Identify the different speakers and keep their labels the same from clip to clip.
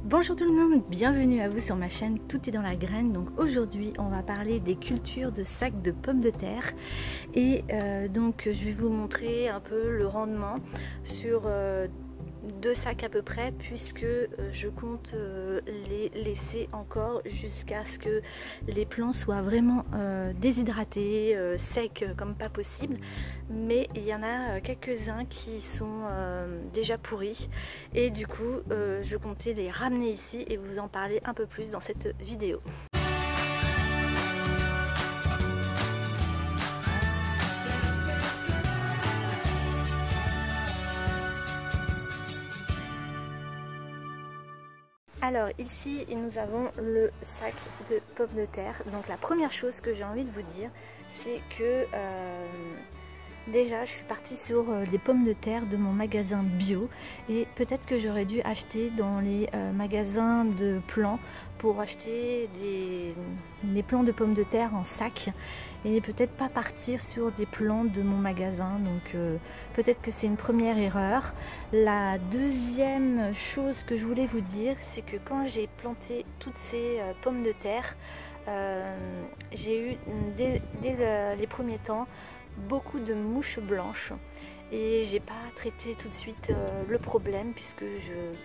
Speaker 1: Bonjour tout le monde, bienvenue à vous sur ma chaîne Tout est dans la graine. Donc aujourd'hui on va parler des cultures de sacs de pommes de terre et donc je vais vous montrer un peu le rendement sur 2 sacs à peu près, puisque je compte les laisser encore jusqu'à ce que les plants soient vraiment déshydratés, secs comme pas possible. Mais il y en a quelques-uns qui sont déjà pourris et du coup je comptais les ramener ici et vous en parler un peu plus dans cette vidéo. Alors ici nous avons le sac de pommes de terre. Donc la première chose que j'ai envie de vous dire, c'est que déjà je suis partie sur les pommes de terre de mon magasin bio et peut-être que j'aurais dû acheter dans les magasins de plants pour acheter des plants de pommes de terre en sac et peut-être pas partir sur des plants de mon magasin. Donc peut-être que c'est une première erreur. La deuxième chose que je voulais vous dire, c'est que quand j'ai planté toutes ces pommes de terre, j'ai eu dès les premiers temps beaucoup de mouches blanches et j'ai pas traité tout de suite le problème, puisque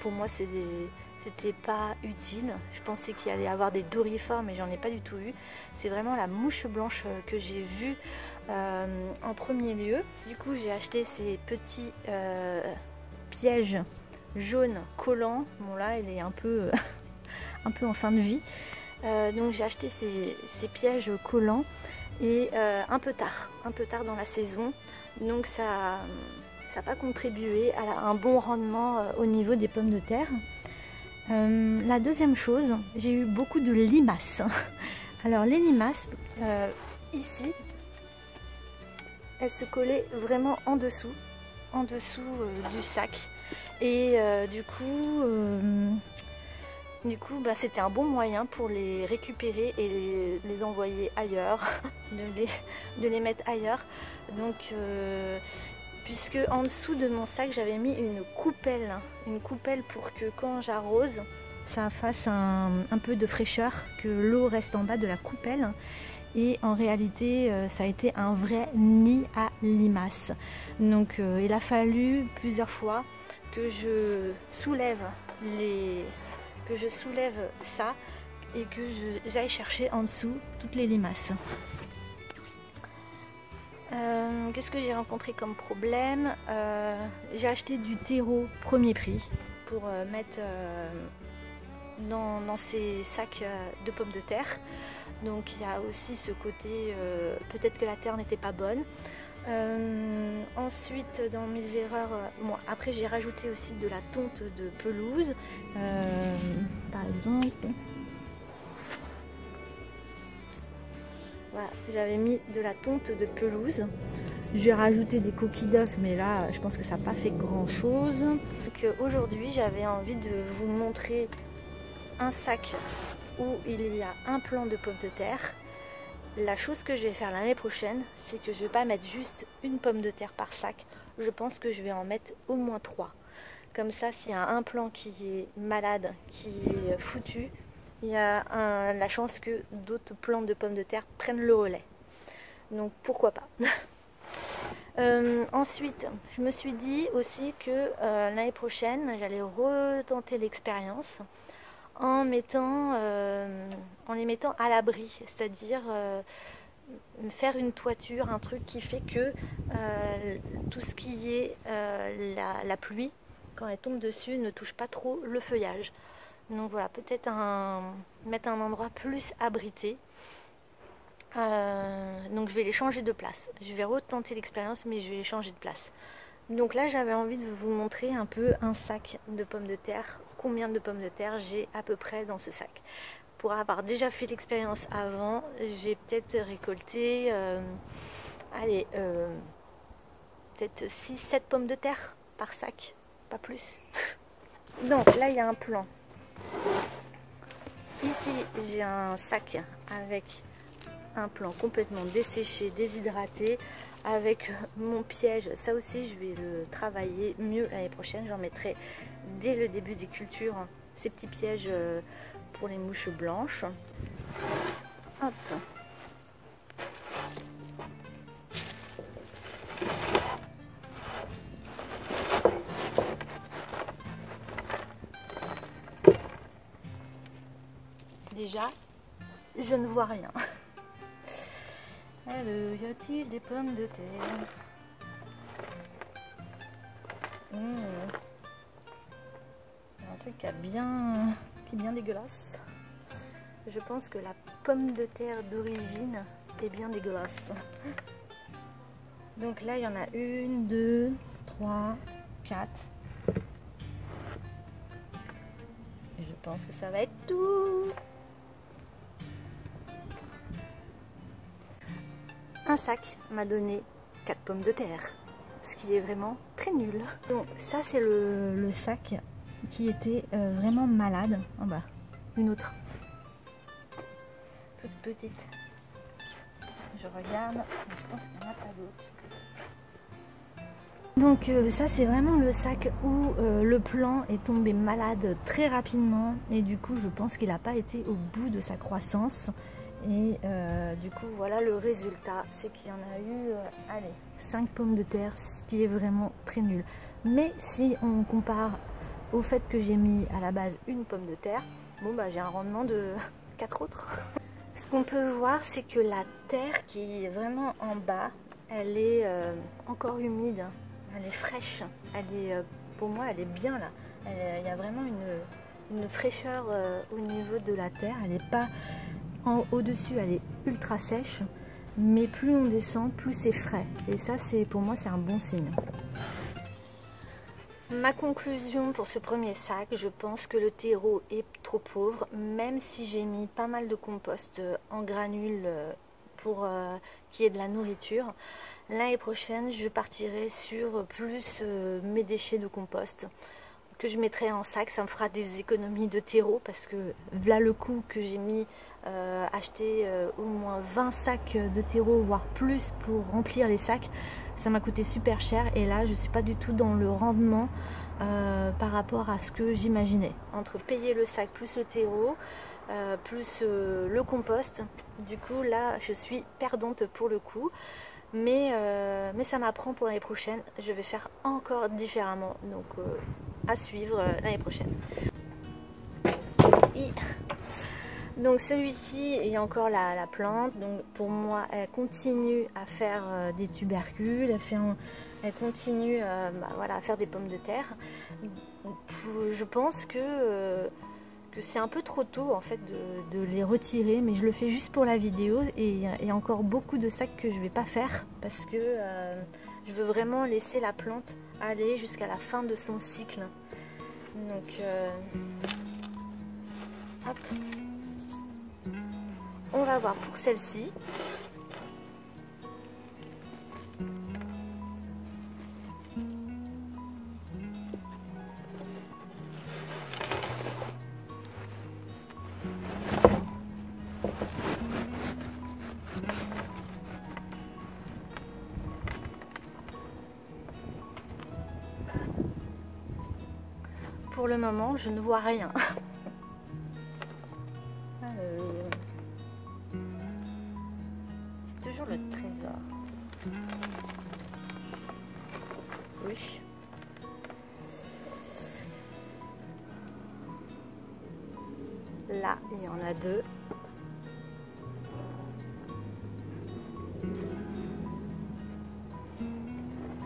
Speaker 1: pour moi c'était pas utile. Je pensais qu'il allait y avoir des dorifores, mais j'en ai pas du tout eu. C'est vraiment la mouche blanche que j'ai vue en premier lieu. Du coup j'ai acheté ces petits pièges jaunes collants. Bon là il est un peu un peu en fin de vie, donc j'ai acheté ces pièges collants et un peu tard dans la saison, donc ça n'a pas contribué à un bon rendement au niveau des pommes de terre. La deuxième chose, j'ai eu beaucoup de limaces. Alors les limaces, ici, elles se collaient vraiment en dessous du sac, et du coup c'était un bon moyen pour les récupérer et les envoyer ailleurs, de les mettre ailleurs. Donc puisque en dessous de mon sac j'avais mis une coupelle pour que quand j'arrose ça fasse un peu de fraîcheur, que l'eau reste en bas de la coupelle. Et en réalité ça a été un vrai nid à limaces. Donc il a fallu plusieurs fois que je soulève ça et que j'aille chercher en dessous toutes les limaces. Qu'est-ce que j'ai rencontré comme problème? J'ai acheté du terreau premier prix pour mettre dans ces sacs de pommes de terre. Donc il y a aussi ce côté, peut-être que la terre n'était pas bonne. Ensuite, dans mes erreurs, bon, après j'ai rajouté aussi de la tonte de pelouse, par exemple. Voilà, j'avais mis de la tonte de pelouse. J'ai rajouté des coquilles d'œufs, mais là je pense que ça n'a pas fait grand chose. Donc aujourd'hui j'avais envie de vous montrer un sac où il y a un plant de pommes de terre. La chose que je vais faire l'année prochaine, c'est que je ne vais pas mettre juste une pomme de terre par sac. Je pense que je vais en mettre au moins 3. Comme ça, s'il y a un plant qui est malade, qui est foutu, il y a la chance que d'autres plants de pommes de terre prennent le relais. Donc pourquoi pas. Ensuite, je me suis dit aussi que l'année prochaine, j'allais retenter l'expérience en les mettant à l'abri, c'est-à-dire faire une toiture, un truc qui fait que tout ce qui est la pluie, quand elle tombe dessus, ne touche pas trop le feuillage. Donc voilà, peut-être mettre un endroit plus abrité. Donc je vais les changer de place. Je vais retenter l'expérience, mais je vais les changer de place. Donc là j'avais envie de vous montrer un peu un sac de pommes de terre, combien de pommes de terre j'ai à peu près dans ce sac. Pour avoir déjà fait l'expérience avant, j'ai peut-être récolté peut-être 6-7 pommes de terre par sac, pas plus. Donc là il y a un plan. Ici j'ai un sac avec un plant complètement desséché, déshydraté, avec mon piège. Ça aussi je vais le travailler mieux l'année prochaine. J'en mettrai dès le début des cultures ces petits pièges pour les mouches blanches. Hop. Déjà, je ne vois rien. Alors, y a-t-il des pommes de terre? Un truc qui est bien dégueulasse. Je pense que la pomme de terre d'origine est bien dégueulasse. Donc là, il y en a 1, 2, 3, 4. Et je pense que ça va être tout. Un sac m'a donné 4 pommes de terre, ce qui est vraiment très nul. Donc ça c'est le sac qui était vraiment malade. En bas, une autre, toute petite. Je regarde, mais je pense qu'il n'y en a pas d'autres. Donc ça c'est vraiment le sac où le plant est tombé malade très rapidement et du coup je pense qu'il n'a pas été au bout de sa croissance. Et du coup voilà le résultat, c'est qu'il y en a eu allez, 5 pommes de terre, ce qui est vraiment très nul. Mais si on compare au fait que j'ai mis à la base une pomme de terre, bon bah j'ai un rendement de 4 autres. Ce qu'on peut voir, c'est que la terre qui est vraiment en bas, elle est encore humide, elle est fraîche, elle est, pour moi elle est bien là. Il y a vraiment une fraîcheur au niveau de la terre, elle n'est pas... Au-dessus, elle est ultra sèche, mais plus on descend, plus c'est frais. Et ça, pour moi, c'est un bon signe. Ma conclusion pour ce premier sac, je pense que le terreau est trop pauvre, même si j'ai mis pas mal de compost en granules pour qu'il y ait de la nourriture. L'année prochaine, je partirai sur plus mes déchets de compost que je mettrai en sac. Ça me fera des économies de terreau parce que là le coût que j'ai mis acheter au moins 20 sacs de terreau voire plus pour remplir les sacs, ça m'a coûté super cher et là je suis pas du tout dans le rendement par rapport à ce que j'imaginais. Entre payer le sac plus le terreau plus le compost, du coup là je suis perdante pour le coup. Mais ça m'apprend pour l'année prochaine, je vais faire encore différemment, donc à suivre l'année prochaine. Donc celui-ci, il y a encore la plante, donc pour moi elle continue à faire des tubercules, elle continue voilà, à faire des pommes de terre. Je pense que c'est un peu trop tôt en fait de les retirer, mais je le fais juste pour la vidéo et il y a encore beaucoup de sacs que je vais pas faire parce que je veux vraiment laisser la plante aller jusqu'à la fin de son cycle. Donc hop. On va voir pour celle-ci. Pour le moment, je ne vois rien. C'est toujours le trésor. Oui. Là, il y en a 2.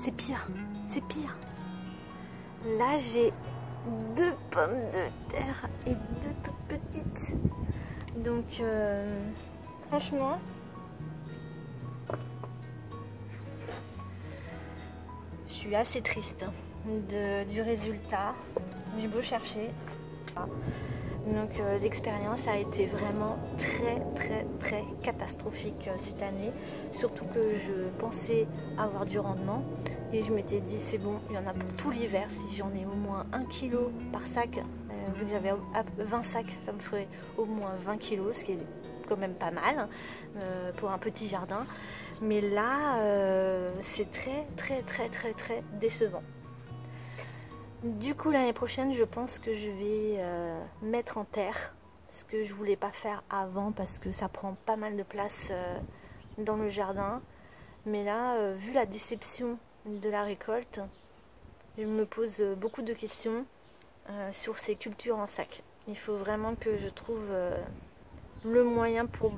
Speaker 1: C'est pire, c'est pire. Là, j'ai 2 pommes de terre et 2 toutes petites. Donc, franchement, je suis assez triste du résultat. J'ai beau chercher. Donc l'expérience a été vraiment très catastrophique cette année. Surtout que je pensais avoir du rendement. Et je m'étais dit c'est bon, il y en a pour tout l'hiver. Si j'en ai au moins 1 kg par sac, vu que j'avais 20 sacs, ça me ferait au moins 20 kg, ce qui est quand même pas mal pour un petit jardin. Mais là, c'est très décevant. Du coup l'année prochaine je pense que je vais mettre en terre, ce que je voulais pas faire avant parce que ça prend pas mal de place dans le jardin. Mais là, vu la déception de la récolte, je me pose beaucoup de questions sur ces cultures en sac. Il faut vraiment que je trouve le moyen pour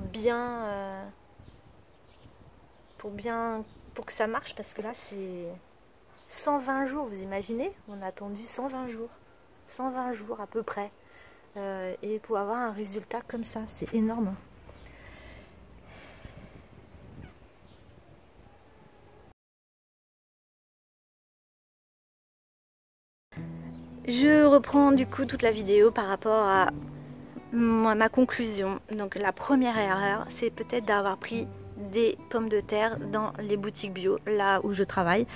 Speaker 1: que ça marche, parce que là c'est 120 jours, vous imaginez? On a attendu 120 jours. 120 jours à peu près. Et pour avoir un résultat comme ça, c'est énorme. Je reprends du coup toute la vidéo par rapport à ma conclusion. Donc la première erreur, c'est peut-être d'avoir pris des pommes de terre dans les boutiques bio, là où je travaille.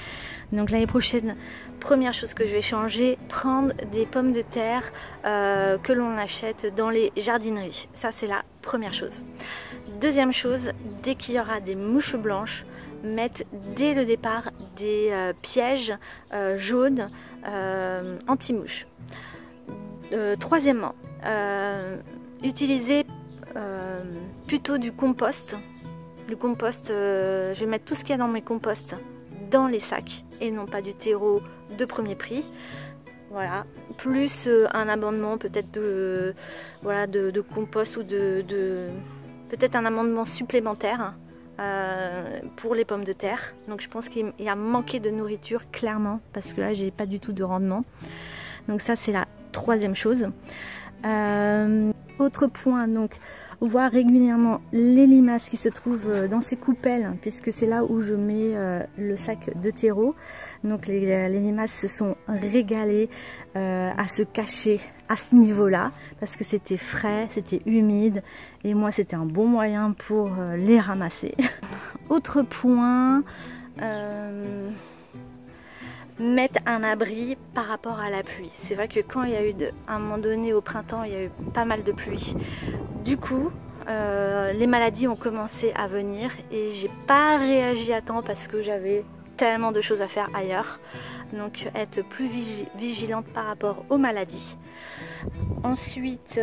Speaker 1: Donc l'année prochaine, première chose que je vais changer, prendre des pommes de terre que l'on achète dans les jardineries. Ça c'est la première chose. Deuxième chose, dès qu'il y aura des mouches blanches, mettre dès le départ des pièges jaunes anti-mouches. Troisièmement, utiliser plutôt du compost. Du compost, je vais mettre tout ce qu'il y a dans mes composts dans les sacs et non pas du terreau de premier prix. Voilà, plus un abondement peut-être de compost ou peut-être un amendement supplémentaire pour les pommes de terre. Donc je pense qu'il y a manqué de nourriture clairement, parce que là j'ai pas du tout de rendement. Donc ça c'est la troisième chose. Autre point, donc voir régulièrement les limaces qui se trouvent dans ces coupelles, puisque c'est là où je mets le sac de terreau. Donc les limaces se sont régalées à se cacher à ce niveau-là, parce que c'était frais, c'était humide, et moi c'était un bon moyen pour les ramasser. Autre point, mettre un abri par rapport à la pluie. C'est vrai que quand il y a eu, à un moment donné au printemps, il y a eu pas mal de pluie. Du coup, les maladies ont commencé à venir et j'ai pas réagi à temps parce que j'avais tellement de choses à faire ailleurs. Donc être plus vigilante par rapport aux maladies. Ensuite,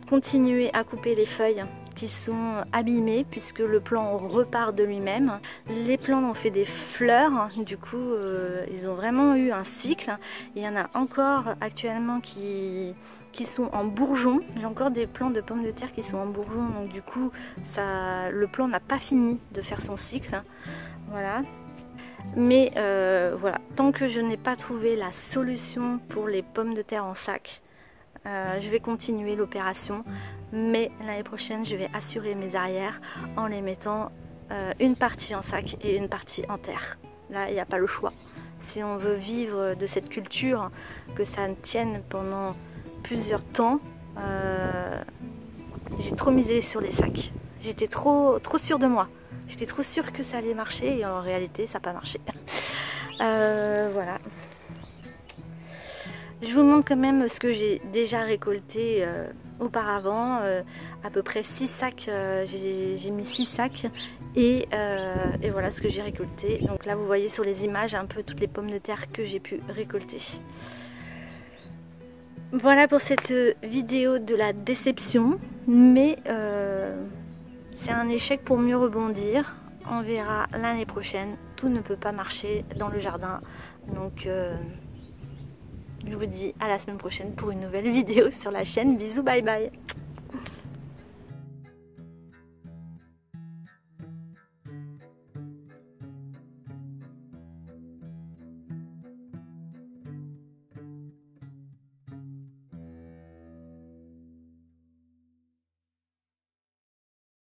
Speaker 1: continuer à couper les feuilles qui sont abîmées, puisque le plant repart de lui-même. Les plants ont fait des fleurs, du coup ils ont vraiment eu un cycle. Il y en a encore actuellement qui sont en bourgeon. J'ai encore des plants de pommes de terre qui sont en bourgeon, donc du coup le plant n'a pas fini de faire son cycle. Voilà. Mais voilà, tant que je n'ai pas trouvé la solution pour les pommes de terre en sac, je vais continuer l'opération, mais l'année prochaine je vais assurer mes arrières en les mettant une partie en sac et une partie en terre. Là il n'y a pas le choix. Si on veut vivre de cette culture, que ça tienne pendant plusieurs temps, j'ai trop misé sur les sacs. J'étais trop sûre de moi. J'étais trop sûre que ça allait marcher et en réalité ça n'a pas marché. Voilà. Je vous montre quand même ce que j'ai déjà récolté auparavant. À peu près 6 sacs, j'ai mis 6 sacs et voilà ce que j'ai récolté. Donc là vous voyez sur les images un peu toutes les pommes de terre que j'ai pu récolter. Voilà pour cette vidéo de la déception, mais c'est un échec pour mieux rebondir. On verra l'année prochaine. Tout ne peut pas marcher dans le jardin. Donc je vous dis à la semaine prochaine pour une nouvelle vidéo sur la chaîne. Bisous, bye bye.